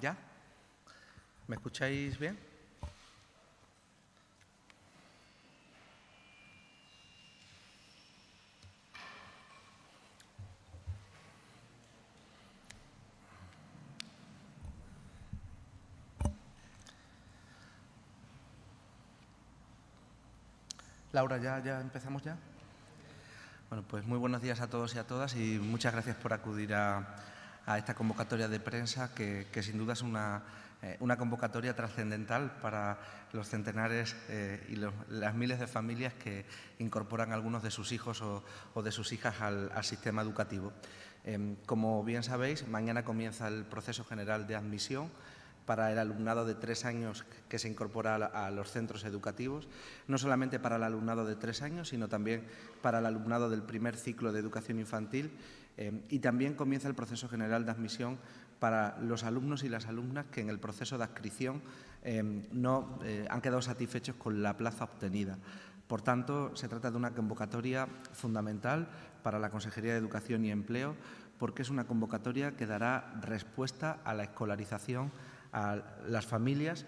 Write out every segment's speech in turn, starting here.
¿Ya? ¿Me escucháis bien? Laura, ¿ya empezamos ya? Bueno, pues muy buenos días a todos y a todas y muchas gracias por acudir a esta convocatoria de prensa que sin duda es una convocatoria trascendental para los centenares y las miles de familias que incorporan a algunos de sus hijos o de sus hijas al sistema educativo. Como bien sabéis, mañana comienza el proceso general de admisión para el alumnado de 3 años que se incorpora a los centros educativos, no solamente para el alumnado de 3 años, sino también para el alumnado del primer ciclo de educación infantil y también comienza el proceso general de admisión para los alumnos y las alumnas que en el proceso de adscripción no han quedado satisfechos con la plaza obtenida. Por tanto, se trata de una convocatoria fundamental para la Consejería de Educación y Empleo porque es una convocatoria que dará respuesta a la escolarización a las familias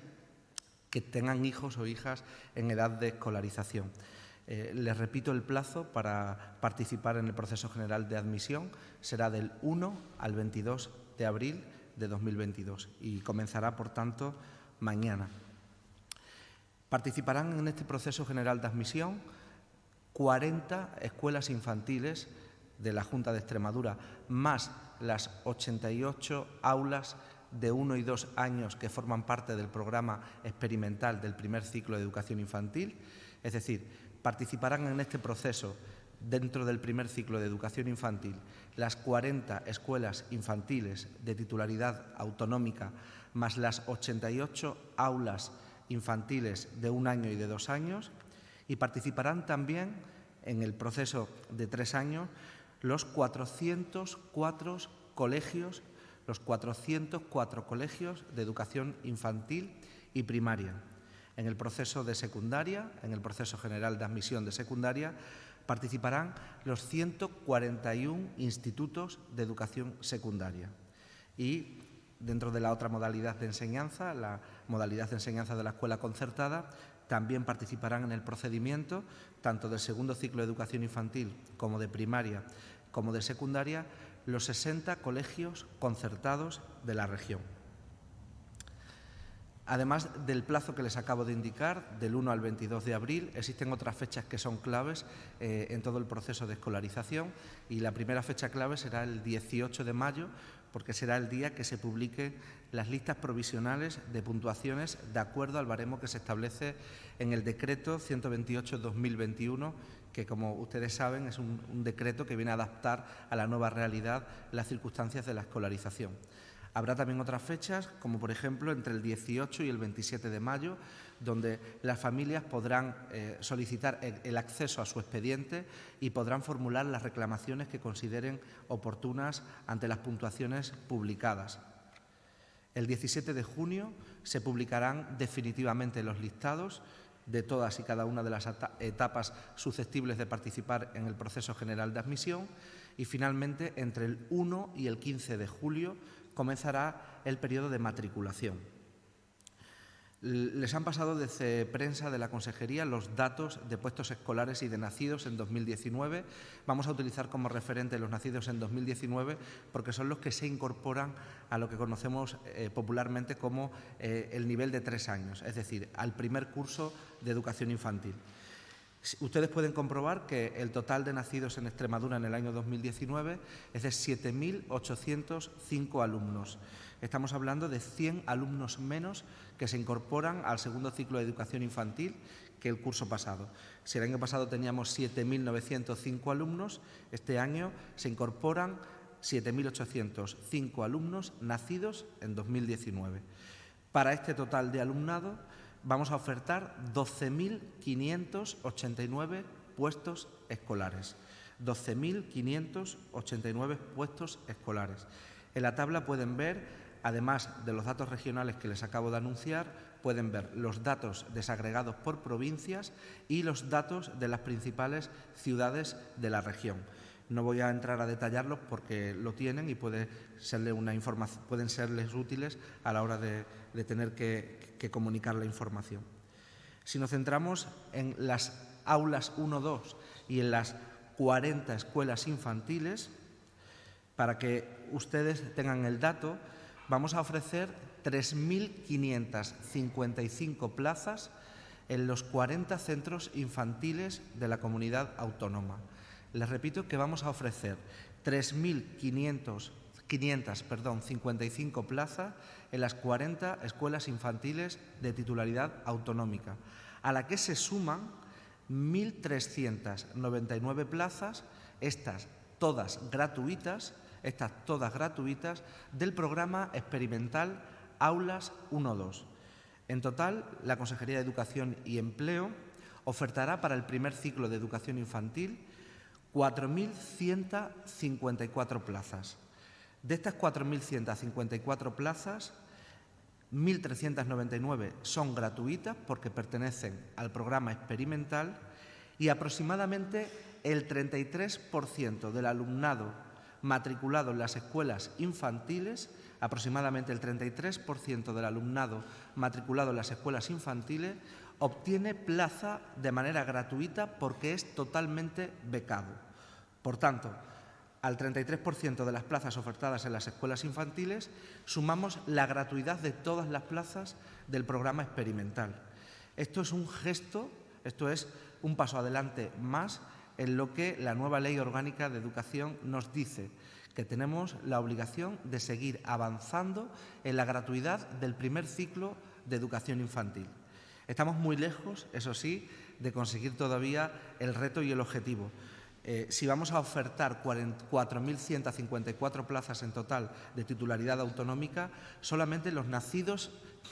que tengan hijos o hijas en edad de escolarización. Les repito, el plazo para participar en el proceso general de admisión será del 1 al 22 de abril de 2022 y comenzará, por tanto, mañana. Participarán en este proceso general de admisión 40 escuelas infantiles de la Junta de Extremadura, más las 88 aulas de 1 y 2 años que forman parte del programa experimental del primer ciclo de educación infantil. Es decir, participarán en este proceso dentro del primer ciclo de educación infantil las 40 escuelas infantiles de titularidad autonómica más las 88 aulas infantiles de 1 año y de 2 años y participarán también en el proceso de 3 años los 404 colegios de educación infantil y primaria. En el proceso de secundaria, en el proceso general de admisión de secundaria, participarán los 141 institutos de educación secundaria. Y dentro de la otra modalidad de enseñanza, la modalidad de enseñanza de la escuela concertada, también participarán en el procedimiento, tanto del segundo ciclo de educación infantil como de primaria como de secundaria, los 60 colegios concertados de la región. Además del plazo que les acabo de indicar, del 1 al 22 de abril, existen otras fechas que son claves en todo el proceso de escolarización y la primera fecha clave será el 18 de mayo, porque será el día que se publiquen las listas provisionales de puntuaciones de acuerdo al baremo que se establece en el Decreto 128/2021, que, como ustedes saben, es un decreto que viene a adaptar a la nueva realidad las circunstancias de la escolarización. Habrá también otras fechas, como por ejemplo entre el 18 y el 27 de mayo, donde las familias podrán solicitar el acceso a su expediente y podrán formular las reclamaciones que consideren oportunas ante las puntuaciones publicadas. El 17 de junio se publicarán definitivamente los listados de todas y cada una de las etapas susceptibles de participar en el proceso general de admisión y finalmente entre el 1 y el 15 de julio comenzará el periodo de matriculación. Les han pasado desde prensa de la Consejería los datos de puestos escolares y de nacidos en 2019. Vamos a utilizar como referente los nacidos en 2019 porque son los que se incorporan a lo que conocemos popularmente como el nivel de 3 años, es decir, al primer curso de educación infantil. Ustedes pueden comprobar que el total de nacidos en Extremadura en el año 2019 es de 7.805 alumnos. Estamos hablando de 100 alumnos menos que se incorporan al segundo ciclo de educación infantil que el curso pasado. Si el año pasado teníamos 7.905 alumnos, este año se incorporan 7.805 alumnos nacidos en 2019. Para este total de alumnado vamos a ofertar 12.589 puestos escolares. 12.589 puestos escolares. En la tabla pueden ver, además de los datos regionales que les acabo de anunciar, pueden ver los datos desagregados por provincias y los datos de las principales ciudades de la región. No voy a entrar a detallarlos porque lo tienen y pueden serles útiles a la hora de tener que comunicar la información. Si nos centramos en las aulas 1-2 y en las 40 escuelas infantiles, para que ustedes tengan el dato, vamos a ofrecer 3.555 plazas en los 40 centros infantiles de la comunidad autónoma. Les repito que vamos a ofrecer 3.555 plazas en las 40 escuelas infantiles de titularidad autonómica, a la que se suman 1.399 plazas, estas todas gratuitas, del programa experimental Aulas 1-2. En total, la Consejería de Educación y Empleo ofertará para el primer ciclo de educación infantil 4.154 plazas. De estas 4.154 plazas, 1.399 son gratuitas porque pertenecen al programa experimental y aproximadamente el 33% del alumnado matriculado en las escuelas infantiles, obtiene plaza de manera gratuita porque es totalmente becado. Por tanto, al 33% de las plazas ofertadas en las escuelas infantiles sumamos la gratuidad de todas las plazas del programa experimental. Esto es un gesto, esto es un paso adelante más en lo que la nueva Ley Orgánica de Educación nos dice, que tenemos la obligación de seguir avanzando en la gratuidad del primer ciclo de educación infantil. Estamos muy lejos, eso sí, de conseguir todavía el reto y el objetivo. Si vamos a ofertar 4.154 plazas en total de titularidad autonómica, solamente los nacidos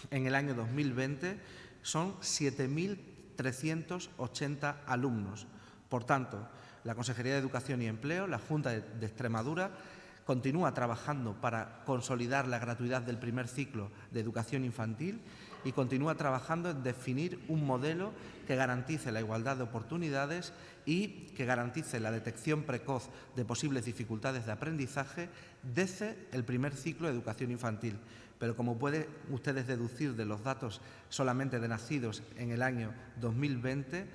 en el año 2020 son 7.380 alumnos. Por tanto, la Consejería de Educación y Empleo, la Junta de Extremadura, continúa trabajando para consolidar la gratuidad del primer ciclo de educación infantil y continúa trabajando en definir un modelo que garantice la igualdad de oportunidades y que garantice la detección precoz de posibles dificultades de aprendizaje desde el primer ciclo de educación infantil. Pero como pueden ustedes deducir de los datos solamente de nacidos en el año 2020,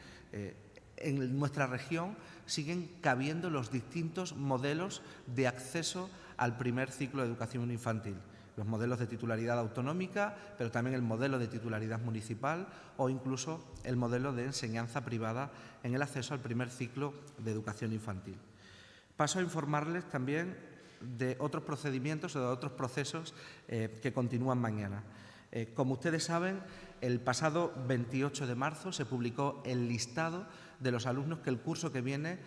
en nuestra región siguen cabiendo los distintos modelos de acceso al primer ciclo de educación infantil. Los modelos de titularidad autonómica, pero también el modelo de titularidad municipal o incluso el modelo de enseñanza privada en el acceso al primer ciclo de educación infantil. Paso a informarles también de otros procedimientos o de otros procesos que continúan mañana. Como ustedes saben, el pasado 28 de marzo se publicó el listado de los alumnos que el curso que viene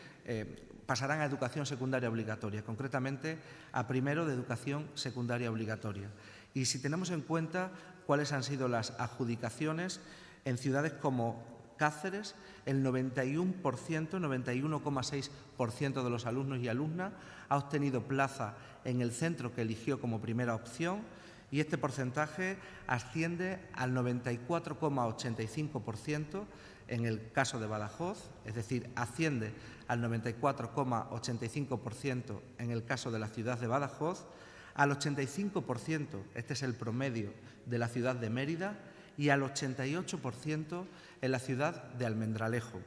pasarán a educación secundaria obligatoria, concretamente a primero de educación secundaria obligatoria. Y si tenemos en cuenta cuáles han sido las adjudicaciones en ciudades como Cáceres, el 91,6% de los alumnos y alumnas ha obtenido plaza en el centro que eligió como primera opción y este porcentaje asciende al 94,85% en el caso de Badajoz, es decir, asciende al 94,85% en el caso de la ciudad de Badajoz, al 85%, este es el promedio de la ciudad de Mérida, y al 88% en la ciudad de Almendralejo.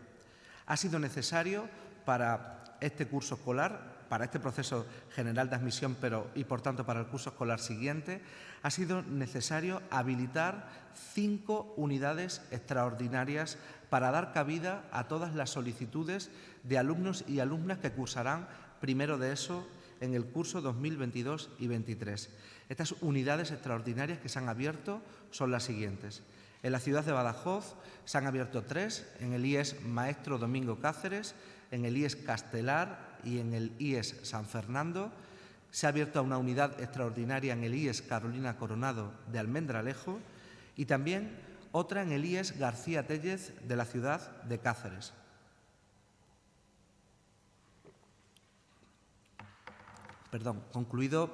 Ha sido necesario para este curso escolar, para este proceso general de admisión, y por tanto para el curso escolar siguiente, ha sido necesario habilitar 5 unidades extraordinarias para dar cabida a todas las solicitudes de alumnos y alumnas que cursarán primero de ESO en el curso 2022 y 2023. Estas unidades extraordinarias que se han abierto son las siguientes. En la ciudad de Badajoz se han abierto 3, en el IES Maestro Domingo Cáceres, en el IES Castelar y en el IES San Fernando. Se ha abierto una unidad extraordinaria en el IES Carolina Coronado de Almendralejo y también otra en el IES García Tellez de la ciudad de Cáceres. Concluido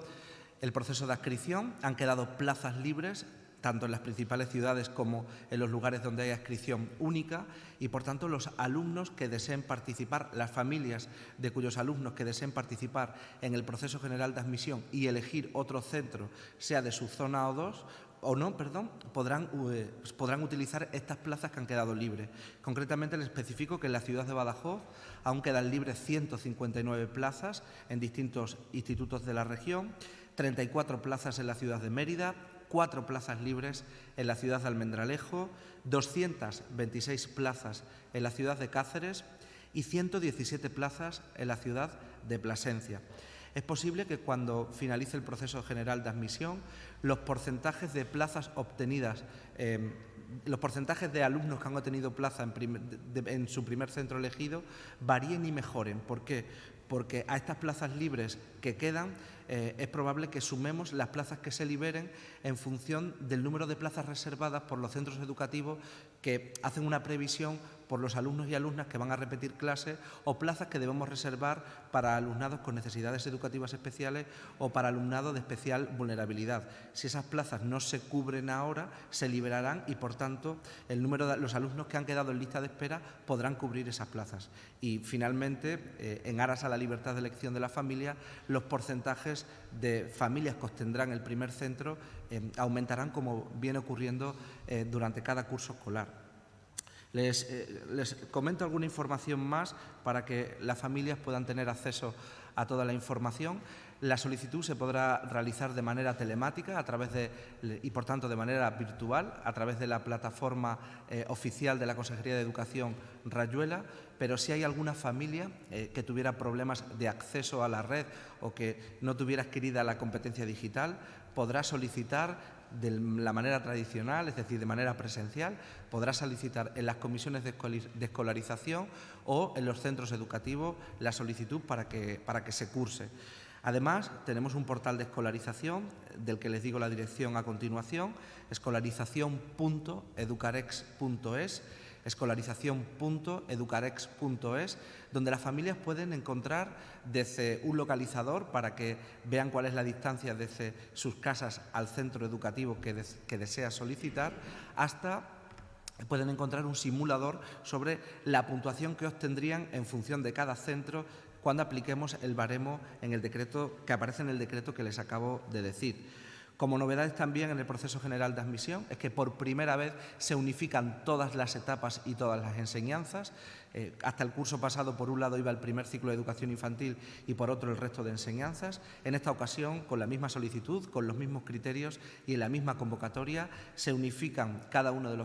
el proceso de adscripción, han quedado plazas libres tanto en las principales ciudades como en los lugares donde hay adscripción única, y por tanto los alumnos que deseen participar, las familias de cuyos alumnos que deseen participar en el proceso general de admisión y elegir otro centro, sea de su zona podrán utilizar estas plazas que han quedado libres. Concretamente les especifico que en la ciudad de Badajoz aún quedan libres 159 plazas en distintos institutos de la región, 34 plazas en la ciudad de Mérida, 4 plazas libres en la ciudad de Almendralejo, 226 plazas en la ciudad de Cáceres y 117 plazas en la ciudad de Plasencia. Es posible que cuando finalice el proceso general de admisión, los porcentajes de plazas obtenidas, los porcentajes de alumnos que han obtenido plaza en su primer centro elegido varíen y mejoren. ¿Por qué? Porque a estas plazas libres que quedan es probable que sumemos las plazas que se liberen en función del número de plazas reservadas por los centros educativos que hacen una previsión por los alumnos y alumnas que van a repetir clases, o plazas que debemos reservar para alumnados con necesidades educativas especiales o para alumnado de especial vulnerabilidad. Si esas plazas no se cubren ahora, se liberarán y, por tanto, el número de los alumnos que han quedado en lista de espera podrán cubrir esas plazas. Y, finalmente, en aras a la libertad de elección de la familia, los porcentajes de familias que obtendrán el primer centro aumentarán, como viene ocurriendo durante cada curso escolar. Les comento alguna información más para que las familias puedan tener acceso a toda la información. La solicitud se podrá realizar de manera telemática y, por tanto, de manera virtual a través de la plataforma oficial de la Consejería de Educación Rayuela, pero si hay alguna familia que tuviera problemas de acceso a la red o que no tuviera adquirida la competencia digital, podrá solicitar de la manera tradicional, es decir, de manera presencial, podrá solicitar en las comisiones de escolarización o en los centros educativos la solicitud para que se curse. Además, tenemos un portal de escolarización, del que les digo la dirección a continuación, escolarización.educarex.es, escolarización.educarex.es, donde las familias pueden encontrar desde un localizador para que vean cuál es la distancia desde sus casas al centro educativo que desea solicitar, hasta pueden encontrar un simulador sobre la puntuación que obtendrían en función de cada centro cuando apliquemos el baremo en el decreto que aparece en el decreto que les acabo de decir. Como novedades también en el proceso general de admisión es que por primera vez se unifican todas las etapas y todas las enseñanzas. Hasta el curso pasado, por un lado, iba el primer ciclo de educación infantil y por otro el resto de enseñanzas. En esta ocasión, con la misma solicitud, con los mismos criterios y en la misma convocatoria, se unifican cada una de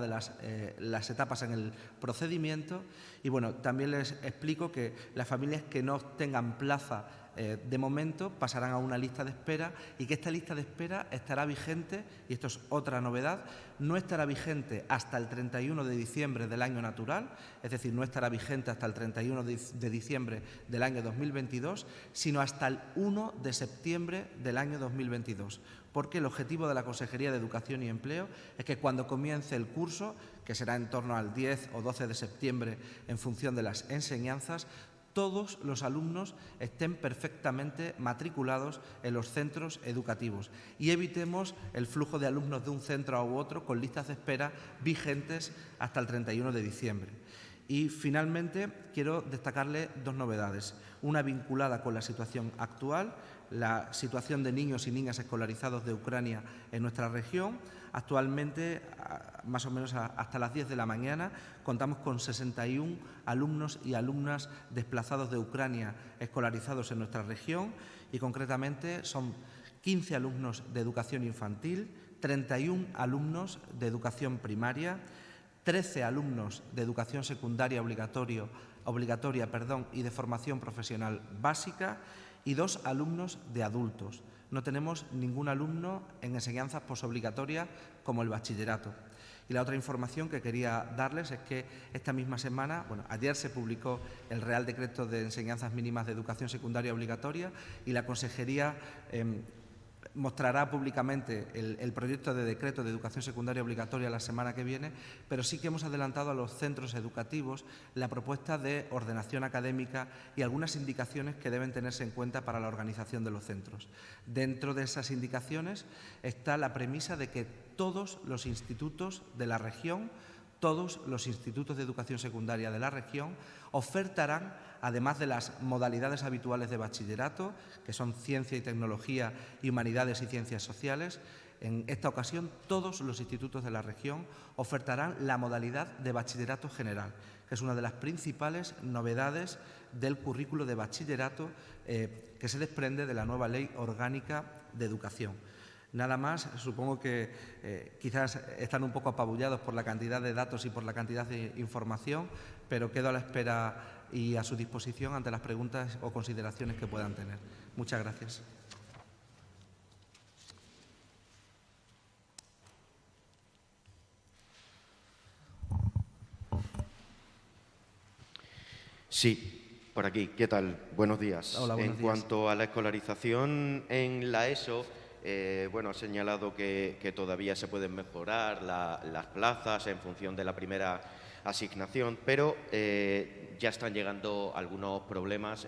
las etapas en el procedimiento. Y bueno, también les explico que las familias que no tengan plaza de momento pasarán a una lista de espera, y que esta lista de espera estará vigente, y esto es otra novedad, no estará vigente hasta el 31 de diciembre del año natural, es decir, no estará vigente hasta el 31 de diciembre del año 2022, sino hasta el 1 de septiembre del año 2022. Porque el objetivo de la Consejería de Educación y Empleo es que cuando comience el curso, que será en torno al 10 o 12 de septiembre en función de las enseñanzas, todos los alumnos estén perfectamente matriculados en los centros educativos y evitemos el flujo de alumnos de un centro u otro con listas de espera vigentes hasta el 31 de diciembre. Y, finalmente, quiero destacarle dos novedades. Una vinculada con la situación actual, la situación de niños y niñas escolarizados de Ucrania en nuestra región. Actualmente, más o menos hasta las 10 de la mañana, contamos con 61 alumnos y alumnas desplazados de Ucrania escolarizados en nuestra región, y concretamente son 15 alumnos de educación infantil, 31 alumnos de educación primaria, 13 alumnos de educación secundaria obligatoria y de formación profesional básica, y 2 alumnos de adultos. No tenemos ningún alumno en enseñanzas posobligatorias como el bachillerato. Y la otra información que quería darles es que esta misma semana, ayer se publicó el Real Decreto de Enseñanzas Mínimas de Educación Secundaria Obligatoria, y la Consejería mostrará públicamente el proyecto de decreto de educación secundaria obligatoria la semana que viene, pero sí que hemos adelantado a los centros educativos la propuesta de ordenación académica y algunas indicaciones que deben tenerse en cuenta para la organización de los centros. Dentro de esas indicaciones está la premisa de que todos los institutos de la región, todos los institutos de educación secundaria de la región ofertarán, además de las modalidades habituales de bachillerato, que son ciencia y tecnología y humanidades y ciencias sociales, en esta ocasión todos los institutos de la región ofertarán la modalidad de bachillerato general, que es una de las principales novedades del currículo de bachillerato que se desprende de la nueva Ley Orgánica de Educación. Nada más, supongo que quizás están un poco apabullados por la cantidad de datos y por la cantidad de información, pero quedo a la espera y a su disposición ante las preguntas o consideraciones que puedan tener. Muchas gracias. Sí, por aquí. ¿Qué tal? Buenos días. Hola, buenos días. En cuanto a la escolarización en la ESO, ha señalado que todavía se pueden mejorar las plazas en función de la primera asignación, pero ya están llegando algunos problemas,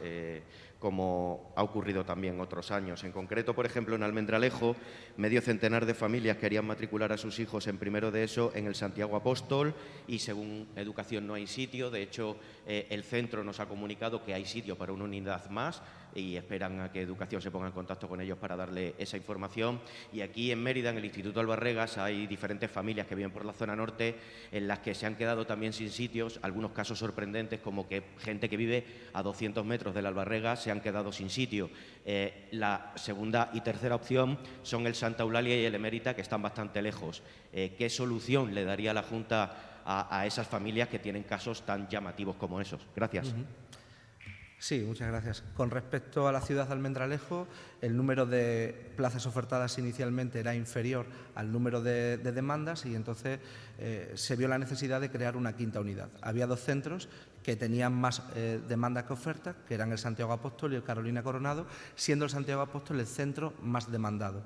como ha ocurrido también otros años. En concreto, por ejemplo, en Almendralejo, medio centenar de familias querían matricular a sus hijos en primero de ESO en el Santiago Apóstol y, según Educación, no hay sitio. De hecho, el centro nos ha comunicado que hay sitio para una unidad más y esperan a que Educación se ponga en contacto con ellos para darle esa información. Y aquí en Mérida, en el Instituto Albarregas, hay diferentes familias que viven por la zona norte en las que se han quedado también sin sitios, algunos casos sorprendentes, como que gente que vive a 200 metros del Albarregas se han quedado sin sitio. La segunda y tercera opción son el Santa Eulalia y el Emérita, que están bastante lejos. ¿Qué solución le daría la Junta a esas familias que tienen casos tan llamativos como esos? Gracias. Sí, muchas gracias. Con respecto a la ciudad de Almendralejo, el número de plazas ofertadas inicialmente era inferior al número de demandas y entonces se vio la necesidad de crear una quinta unidad. Había dos centros que tenían más demanda que oferta, que eran el Santiago Apóstol y el Carolina Coronado, siendo el Santiago Apóstol el centro más demandado.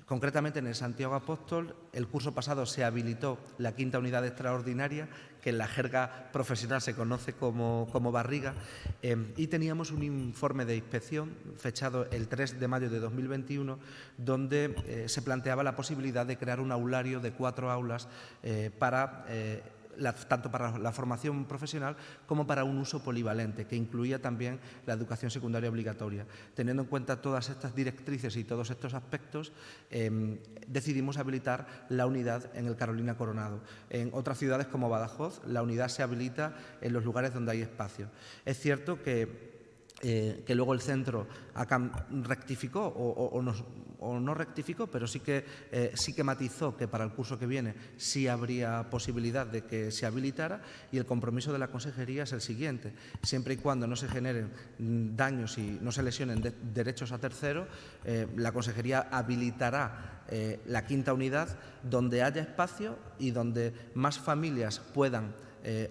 Concretamente, en el Santiago Apóstol, el curso pasado se habilitó la quinta unidad extraordinaria, que en la jerga profesional se conoce como barriga, y teníamos un informe de inspección fechado el 3 de mayo de 2021, donde se planteaba la posibilidad de crear un aulario de 4 aulas tanto para la formación profesional como para un uso polivalente, que incluía también la educación secundaria obligatoria. Teniendo en cuenta todas estas directrices y todos estos aspectos, decidimos habilitar la unidad en el Carolina Coronado. En otras ciudades como Badajoz, la unidad se habilita en los lugares donde hay espacio. Es cierto que luego el centro rectificó o no rectificó, pero sí que matizó que para el curso que viene sí habría posibilidad de que se habilitara, y el compromiso de la Consejería es el siguiente: siempre y cuando no se generen daños y no se lesionen derechos a terceros, la Consejería habilitará la quinta unidad donde haya espacio y donde más familias puedan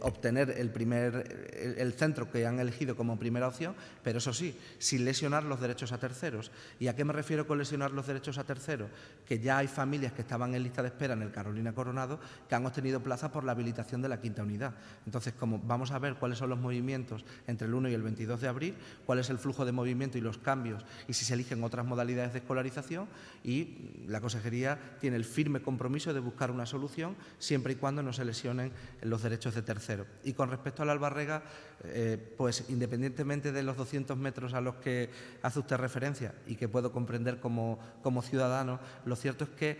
obtener el centro que han elegido como primera opción, pero eso sí, sin lesionar los derechos a terceros. ¿Y a qué me refiero con lesionar los derechos a terceros? Que ya hay familias que estaban en lista de espera en el Carolina Coronado que han obtenido plaza por la habilitación de la quinta unidad. Entonces, como vamos a ver cuáles son los movimientos entre el 1 y el 22 de abril, cuál es el flujo de movimiento y los cambios, y si se eligen otras modalidades de escolarización, y la Consejería tiene el firme compromiso de buscar una solución siempre y cuando no se lesionen los derechos de tercero. Y con respecto al Albarrega, pues independientemente de los 200 metros a los que hace usted referencia y que puedo comprender como ciudadano, lo cierto es que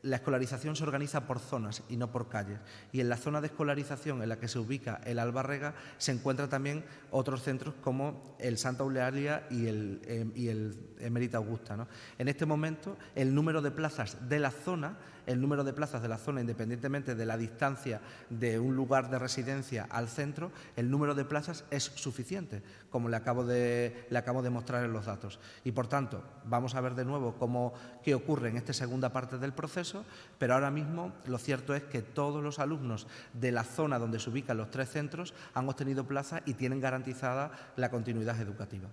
la escolarización se organiza por zonas y no por calles. Y en la zona de escolarización en la que se ubica el Albarrega se encuentran también otros centros como el Santa Eulalia y el Emérita Augusta, ¿no? En este momento, el número de plazas de la zona, independientemente de la distancia de un lugar de residencia al centro, el número de plazas es suficiente, como le acabo de mostrar en los datos. Y, por tanto, vamos a ver de nuevo qué ocurre en esta segunda parte del proceso, pero ahora mismo lo cierto es que todos los alumnos de la zona donde se ubican los 3 centros han obtenido plaza y tienen garantizada la continuidad educativa.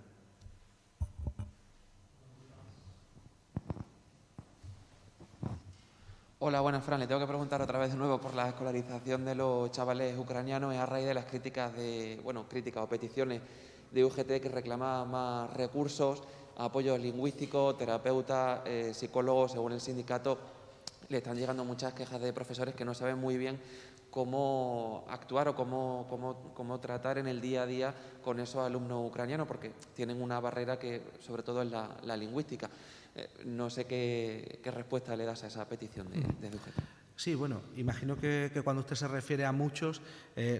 Hola, buenas, Fran. Le tengo que preguntar otra vez de nuevo por la escolarización de los chavales ucranianos a raíz de las críticas o peticiones de UGT que reclamaban más recursos, apoyos lingüísticos, terapeutas, psicólogos. Según el sindicato, le están llegando muchas quejas de profesores que no saben muy bien cómo actuar o cómo tratar en el día a día con esos alumnos ucranianos, porque tienen una barrera que sobre todo es la lingüística. No sé qué respuesta le das a esa petición de UGT. Sí, bueno, imagino que cuando usted se refiere a muchos,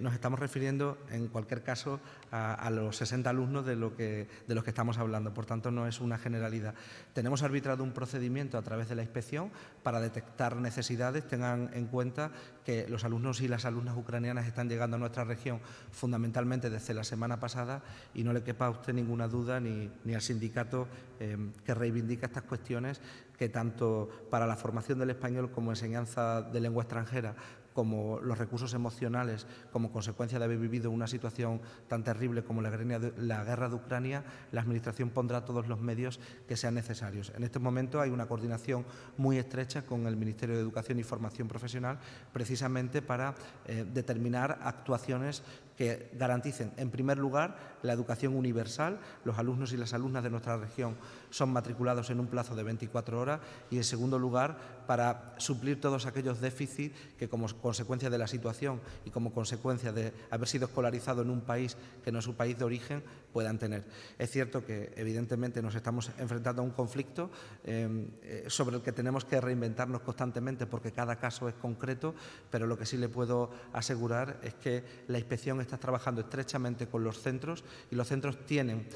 nos estamos refiriendo, en cualquier caso, a los 60 alumnos de los que estamos hablando. Por tanto, no es una generalidad. Tenemos arbitrado un procedimiento a través de la inspección para detectar necesidades. Tengan en cuenta que los alumnos y las alumnas ucranianas están llegando a nuestra región fundamentalmente desde la semana pasada y no le quepa a usted ninguna duda ni al sindicato que reivindica estas cuestiones, que tanto para la formación del español como enseñanza de lengua extranjera, como los recursos emocionales, como consecuencia de haber vivido una situación tan terrible como la guerra de Ucrania, la Administración pondrá todos los medios que sean necesarios. En este momento hay una coordinación muy estrecha con el Ministerio de Educación y Formación Profesional, precisamente para determinar actuaciones que garanticen, en primer lugar, la educación universal. Los alumnos y las alumnas de nuestra región son matriculados en un plazo de 24 horas y, en segundo lugar, para suplir todos aquellos déficits que, como consecuencia de la situación y como consecuencia de haber sido escolarizado en un país que no es su país de origen, puedan tener. Es cierto que, evidentemente, nos estamos enfrentando a un conflicto sobre el que tenemos que reinventarnos constantemente porque cada caso es concreto, pero lo que sí le puedo asegurar es que la inspección está trabajando estrechamente con los centros y los centros tienen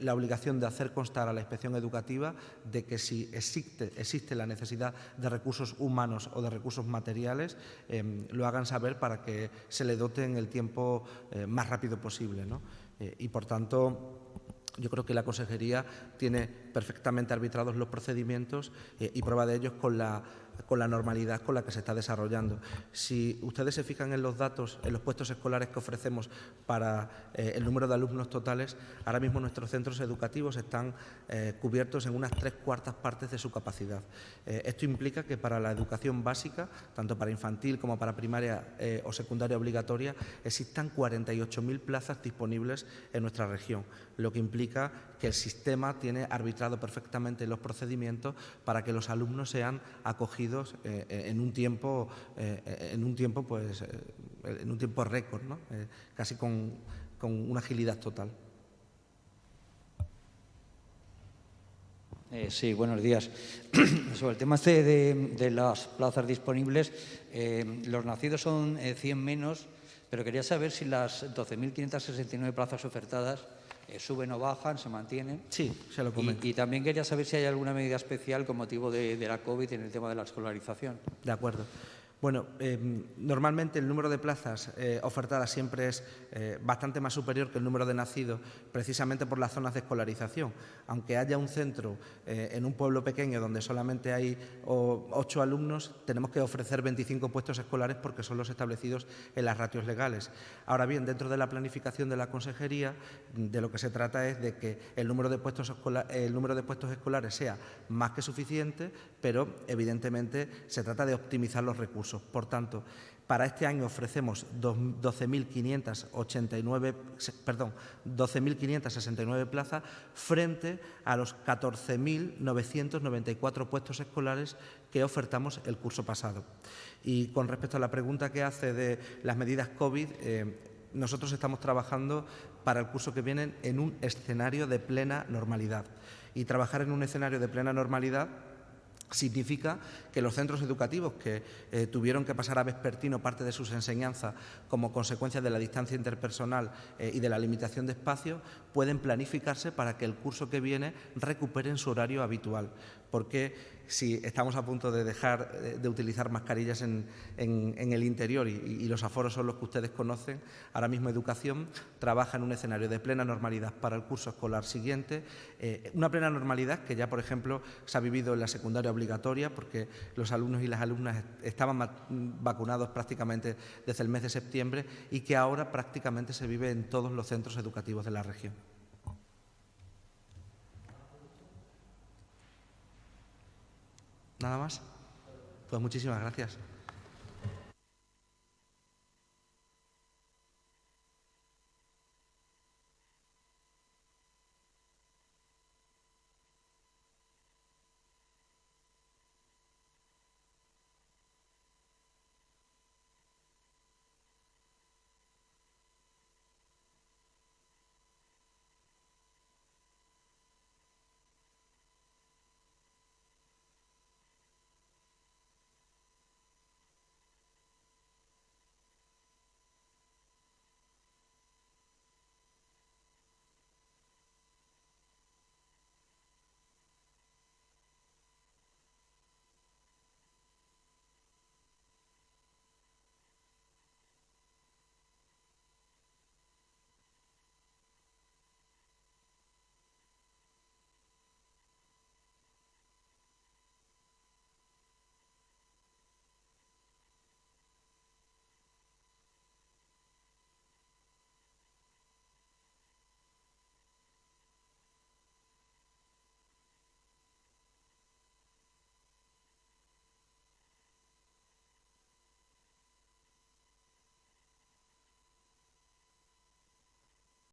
la obligación de hacer constar a la inspección educativa de que si existe la necesidad de recursos humanos o de recursos materiales, lo hagan saber para que se le dote en el tiempo más rápido posible, ¿no? Y, por tanto, yo creo que la Consejería tiene perfectamente arbitrados los procedimientos y prueba de ello es con la normalidad con la que se está desarrollando. Si ustedes se fijan en los datos, en los puestos escolares que ofrecemos para el número de alumnos totales, ahora mismo nuestros centros educativos están cubiertos en unas 3/4 partes de su capacidad. Esto implica que para la educación básica, tanto para infantil como para primaria o secundaria obligatoria, existan 48.000 plazas disponibles en nuestra región, lo que implica que el sistema tiene arbitrado perfectamente los procedimientos para que los alumnos sean acogidos en un tiempo récord, ¿no? Casi con una agilidad total. Sí, buenos días. Sobre el tema de las plazas disponibles, los nacidos son 100 menos, pero quería saber si las 12.569 plazas ofertadas suben o bajan, se mantienen. Sí, se lo comento. Y también quería saber si hay alguna medida especial con motivo de la COVID en el tema de la escolarización. De acuerdo. Bueno, normalmente el número de plazas ofertadas siempre es bastante más superior que el número de nacidos, precisamente por las zonas de escolarización. Aunque haya un centro en un pueblo pequeño donde solamente hay 8 alumnos, tenemos que ofrecer 25 puestos escolares porque son los establecidos en las ratios legales. Ahora bien, dentro de la planificación de la Consejería, de lo que se trata es de que el número de puestos escolares sea más que suficiente, pero evidentemente se trata de optimizar los recursos. Por tanto, para este año ofrecemos 12.569 plazas frente a los 14.994 puestos escolares que ofertamos el curso pasado. Y con respecto a la pregunta que hace de las medidas COVID, nosotros estamos trabajando para el curso que viene en un escenario de plena normalidad. Y trabajar en un escenario de plena normalidad significa que los centros educativos que tuvieron que pasar a vespertino parte de sus enseñanzas como consecuencia de la distancia interpersonal y de la limitación de espacio pueden planificarse para que el curso que viene recuperen su horario habitual. Porque si estamos a punto de dejar de utilizar mascarillas en el interior y los aforos son los que ustedes conocen, ahora mismo Educación trabaja en un escenario de plena normalidad para el curso escolar siguiente, una plena normalidad que ya, por ejemplo, se ha vivido en la secundaria obligatoria porque los alumnos y las alumnas estaban vacunados prácticamente desde el mes de septiembre y que ahora prácticamente se vive en todos los centros educativos de la región. ¿Nada más? Pues muchísimas gracias.